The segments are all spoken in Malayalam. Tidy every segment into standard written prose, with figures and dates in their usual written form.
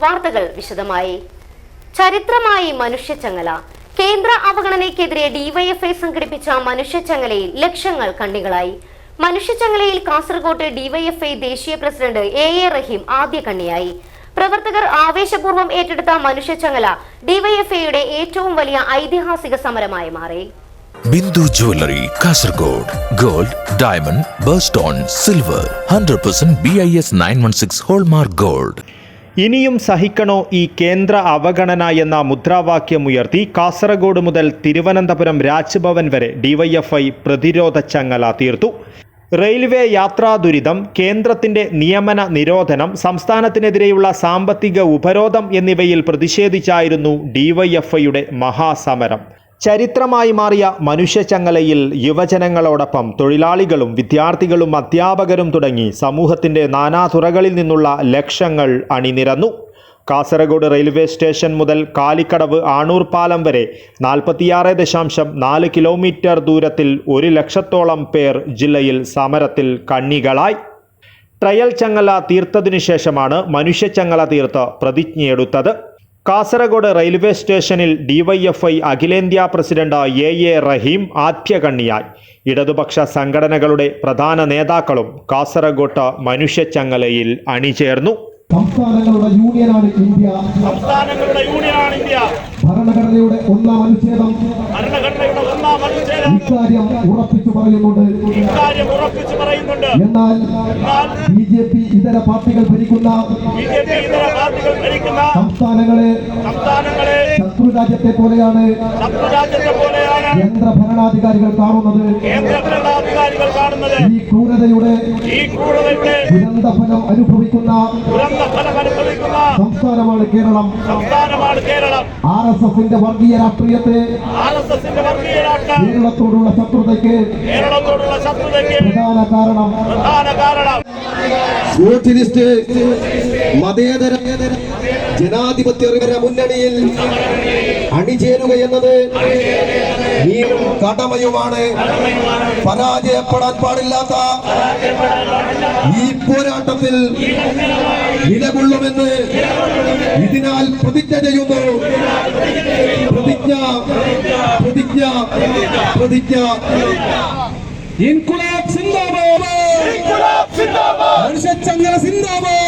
വാർത്തകൾ വിശദമായി. ചരിത്രമായി മനുഷ്യച്ചങ്ങല. കേന്ദ്ര അവഗണനയ്ക്കെതിരെ ഡിവൈഎഫ്ഐ സംഘടിപ്പിച്ച മനുഷ്യച്ചങ്ങലയിൽ ലക്ഷങ്ങൾ കണ്ണികളായി. മനുഷ്യച്ചങ്ങലയിൽ കാസർകോട്ട് ഡിവൈഎഫ്ഐ ദേശീയ പ്രസിഡന്റ് എ റഹീം ആദ്യ കണ്ണിയായി. പ്രവർത്തകർ ആവേശപൂർവ്വം ഏറ്റെടുത്ത മനുഷ്യച്ചങ്ങല ഡിവൈഎഫ്ഐയുടെ ഏറ്റവും വലിയ ഐതിഹാസിക സമരമായി മാറി. Bindu jewellery Kasaragod. Gold, diamond, birthstone, silver 100% BIS 916 hallmark gold. ഇനിയും സഹിക്കണോ ഈ കേന്ദ്ര അവഗണന എന്ന മുദ്രാവാക്യമുയർത്തി കാസർഗോഡ് മുതൽ തിരുവനന്തപുരം രാജ്ഭവൻ വരെ ഡിവൈഎഫ്ഐ പ്രതിരോധ ചങ്ങല തീർത്തു. റെയിൽവേ യാത്രാ ദുരിതം, കേന്ദ്രത്തിന്റെ നിയമന നിരോധനം, സംസ്ഥാനത്തിനെതിരെയുള്ള സാമ്പത്തിക ഉപരോധം എന്നിവയിൽ പ്രതിഷേധിച്ചായിരുന്നു ഡിവൈഎഫ്ഐയുടെ മഹാസമരം. ചരിത്രമായി മാറിയ മനുഷ്യച്ചങ്ങലയിൽ യുവജനങ്ങളോടൊപ്പം തൊഴിലാളികളും വിദ്യാർത്ഥികളും അധ്യാപകരും തുടങ്ങി സമൂഹത്തിന്റെ നാനാതുറകളിൽ നിന്നുള്ള ലക്ഷങ്ങൾ അണിനിരന്നു. കാസർഗോഡ് റെയിൽവേ സ്റ്റേഷൻ മുതൽ കാലിക്കടവ് ആണൂർ പാലം വരെ 46.4 കിലോമീറ്റർ ദൂരത്തിൽ 1 ലക്ഷത്തോളം പേർ ജില്ലയിൽ സമരത്തിൽ കണ്ണികളായി. ട്രയൽ ചങ്ങല തീർത്തതിനു ശേഷമാണ് മനുഷ്യച്ചങ്ങല തീർത്ത് പ്രതിജ്ഞയെടുത്തത്. കാസർഗോഡ് റെയിൽവേ സ്റ്റേഷനിൽ ഡിവൈഎഫ്ഐ അഖിലേന്ത്യാ പ്രസിഡന്റ് എ റഹീം ആദ്യ കണ്ണിയായി. ഇടതുപക്ഷ സംഘടനകളുടെ പ്രധാന നേതാക്കളും കാസർഗോട്ട് മനുഷ്യച്ചങ്ങലയിൽ അണിചേർന്നു. സംസ്ഥാനങ്ങളുടെ യൂണിയനാണ് ഇന്ത്യ. ഭരണഘടനയുടെ ഒന്നാം അനുച്ഛേദം ഇക്കാര്യം ഉറപ്പിച്ചു പറയുന്നുണ്ട്. എന്നാൽ BJP ഇതര പാർട്ടികൾ ഭരിക്കുന്ന സംസ്ഥാനങ്ങളെ ശത്രുരാജ്യത്തെ പോലെയാണ് കേന്ദ്ര ഭരണാധികാരികൾ കാണുന്നത്. ഈ ക്രൂരതയുടെ ദുരന്തഫലം അനുഭവിക്കുന്ന സംസ്ഥാനമാണ് കേരളം. RSSന്റെ വർഗീയ രാഷ്ട്രീയത്തെ കേരളത്തോടുള്ള ശത്രുതയ്ക്ക് പ്രധാന കാരണം സോഷ്യലിസ്റ്റ് മതേതര ജനാധിപത്യ മുന്നണിയിൽ അണിചേരുക എന്നത് നീയും കടമയുമാണ്. പരാജയപ്പെടാൻ പാടില്ലാത്ത ഈ പോരാട്ടത്തിൽ നിലകൊള്ളുമെന്ന് ഇതിനാൽ പ്രതിജ്ഞ ചെയ്യുന്നു. പ്രതിജ്ഞ. ഇൻകുലാബ് സിന്ദാബാദ്. മനുഷ്യച്ചങ്ങല സിന്ദാബാദ്.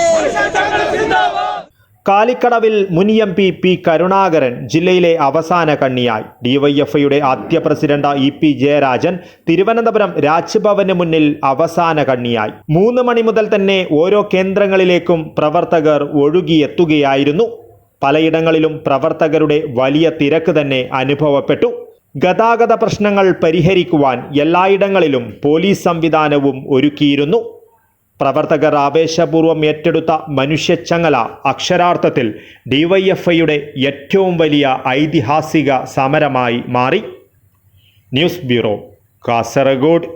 കാലിക്കടവിൽ മുൻ MP പി കരുണാകരൻ ജില്ലയിലെ അവസാന കണ്ണിയായി. ഡിവൈഎഫ്ഐയുടെ ആദ്യ പ്രസിഡന്റ് EP ജയരാജൻ തിരുവനന്തപുരം രാജ്ഭവന് മുന്നിൽ അവസാന കണ്ണിയായി. 3 മണി മുതൽ തന്നെ ഓരോ കേന്ദ്രങ്ങളിലേക്കും പ്രവർത്തകർ ഒഴുകിയെത്തുകയായിരുന്നു. പലയിടങ്ങളിലും പ്രവർത്തകരുടെ വലിയ തിരക്ക് തന്നെ അനുഭവപ്പെട്ടു. ഗതാഗത പ്രശ്നങ്ങൾ പരിഹരിക്കുവാൻ എല്ലായിടങ്ങളിലും പോലീസ് സംവിധാനവും ഒരുക്കിയിരുന്നു. പ്രവർത്തകർ ആവേശപൂർവ്വം ഏറ്റെടുത്ത മനുഷ്യച്ചങ്ങല അക്ഷരാർത്ഥത്തിൽ ഡിവൈഎഫ്ഐയുടെ ഏറ്റവും വലിയ ഐതിഹാസിക സമരമായി മാറി. News bureau, Kasaragod.